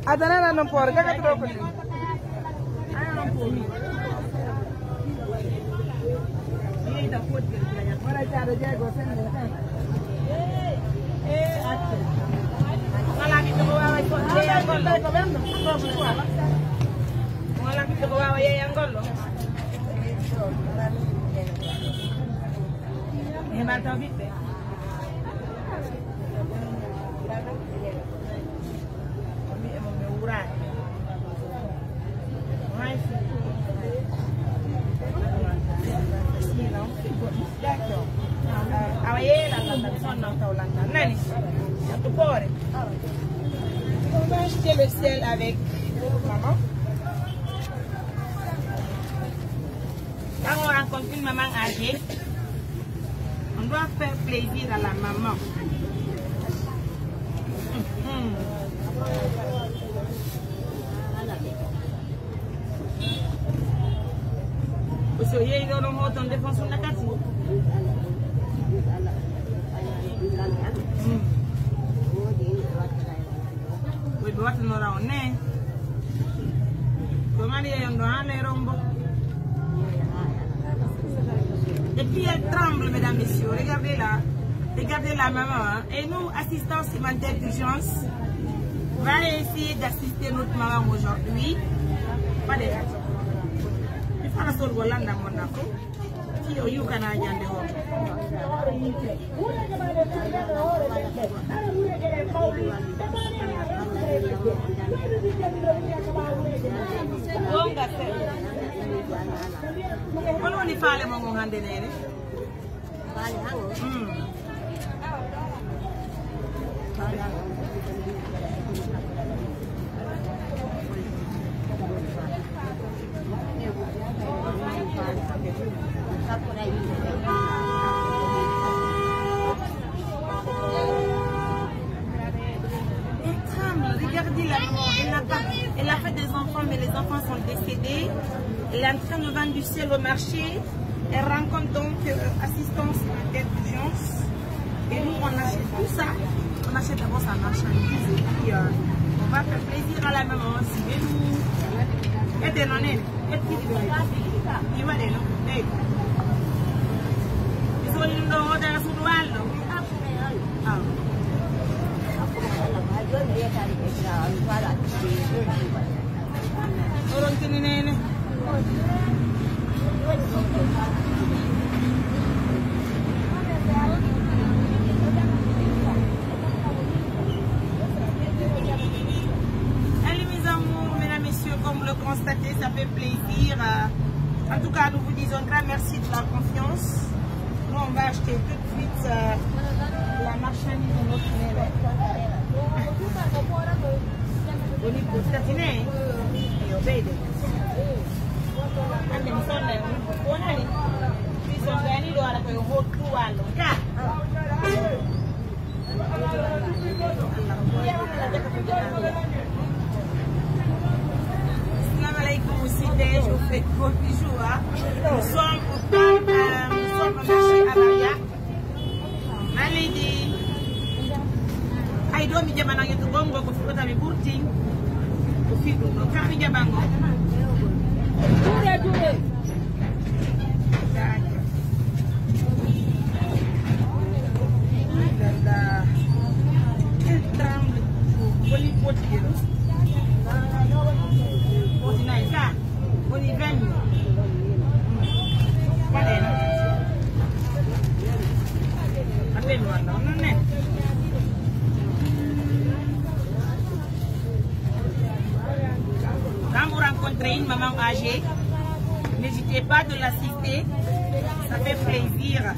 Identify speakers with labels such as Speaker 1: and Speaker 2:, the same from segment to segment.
Speaker 1: Adana non può, ragazzi, troppo. On va acheter le sel avec maman. Quand on rencontre une maman âgée, on doit faire plaisir à la maman. Vous voyez, il y a un défense sur la carte. Et puis elle tremble, mesdames, messieurs. Regardez là. Regardez la maman. Hein. Et nous, assistants supplémentaires d'urgence, on va essayer d'assister notre maman aujourd'hui. Pas de raison. Il faut la sortir là dans mon affaire. Si on y a un on y parle mon grand dénéré. Regardez la maman, elle a fait des enfants, mais les enfants sont décédés. Elle est en train de vendre du sel au marché. Elle rencontre donc assistance d'urgence. Et nous, on achète tout ça. On achète d'abord sa marchandise. Et puis, on va faire plaisir à la maman aussi. Et nous, aidez-nous. Allez mes amours, mesdames, messieurs, comme vous le constatez, ça fait plaisir. En tout cas, nous vous disons un grand merci de la confiance. Nous, on va acheter tout de suite la marchandise de notre maison. On est pour statiner et obéir. Je vous fais gros bisous. Nous sommes au marché à Maria. Malady. Aïdo mi jamana yetu bongo kufuata miburti. Kufidu no kami jabango. Dure. Quand vous rencontrez une maman âgée, n'hésitez pas de l'assister, ça fait plaisir.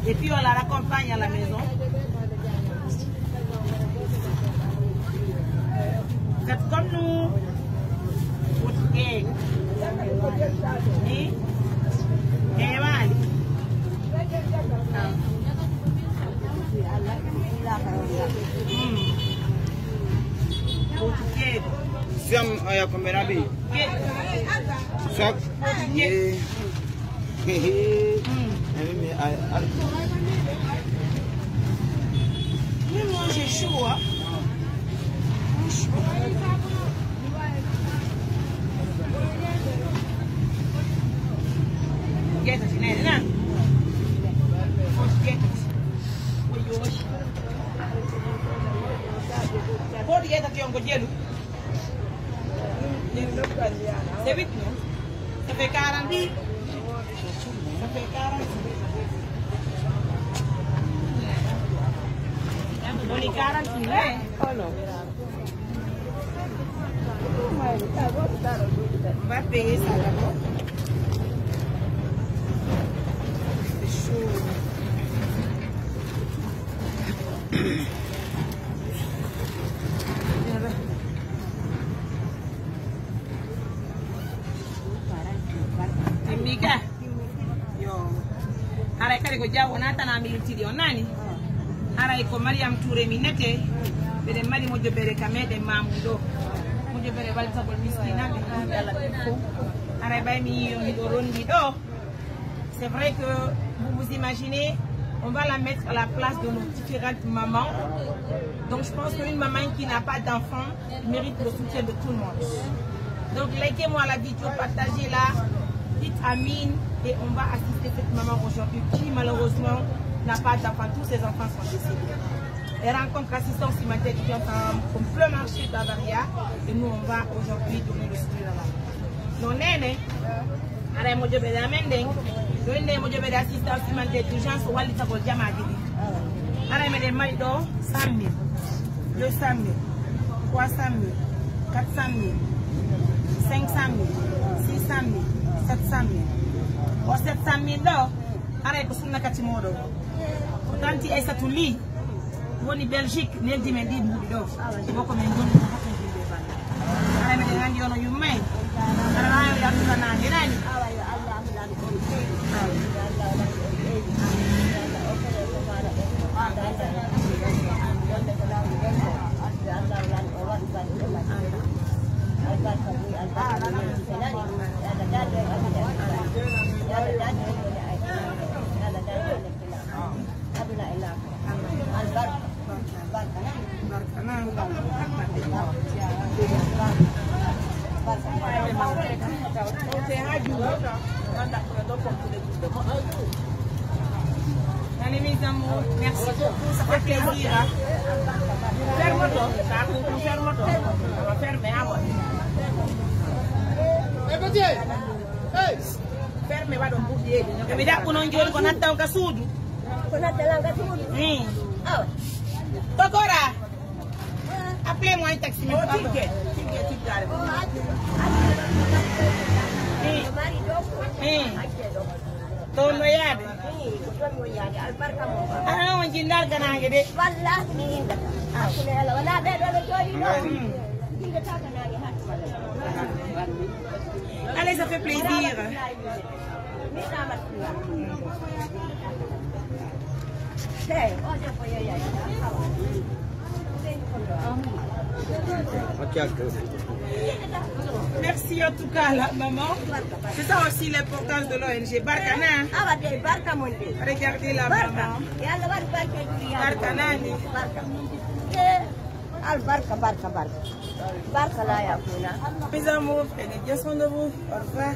Speaker 1: Et puis on la raccompagne à la maison. Faites comme nous. Et voilà.
Speaker 2: aya kamera bi. Sak. Mais
Speaker 1: moi j'ai chaud, hein. Get it, Nana. Get it. Pode get it, young Gojelu. C'est vite, non? Ça fait 40. Ça fait 40. On est 40, hein? Oh non. On va payer ça d'abord. C'est chaud. Mika. Yo. Ara kare ko jawo nata na militiri onani. Ara iko Mariam Touré minete. Bede mali mo jobere kamede mamudo. Mo jobere balta bol miskina be ala ko. Ara bay mi on do rondi do. C'est vrai que vous vous imaginez, on va la mettre à la place de nos différentes mamans. Donc je pense qu'une maman qui n'a pas d'enfant mérite le soutien de tout le monde. Donc likez-moi la vidéo, partagez-la, dites Amine et on va assister cette maman aujourd'hui qui malheureusement n'a pas d'enfant. Tous ses enfants sont décédés. Elle rencontre l'assistance humanitaire qui est en plein marché d'Avaria et nous on va aujourd'hui donner le soutien là-bas. Non, néné, allez, moi je vais l'amener. Je vais l'amener l'assistance humanitaire d'urgence au Wallis Tabol Diamadini. Allez, mais les maridos, 100 000, 200 000, 300 000, 400 000, 500 000, 600 000, 700 000. Pour 700 000 là, allez, que sur la Katimodo. Quand tu es à Touli, on est Belgique, n'est dit mais dit Boudo. Il faut comme un bon. Allez, mais les gens qui ont eu main. Allez mes amours, merci beaucoup, ça fait plaisir. Ferme-toi, ferme-toi. On va fermer à moi. Ferme, va donc bouger. Mais là, on a un jour qu'on attend qu'à Soudou. On attend qu'à Soudou. Oui. Tokora, appelez-moi un taxi. Tono yaade. Ah, on jindal ganage de. Wallahi ni inda. Akule ala wala be do jodi do. Inda ta ganage hat. Allez, ça fait plaisir. Merci en tout cas, la maman. C'est ça aussi l'importance de l'ONG. Barkana. Regardez la maman. Barkana. Mes amours, prenez bien soin de vous. Au revoir.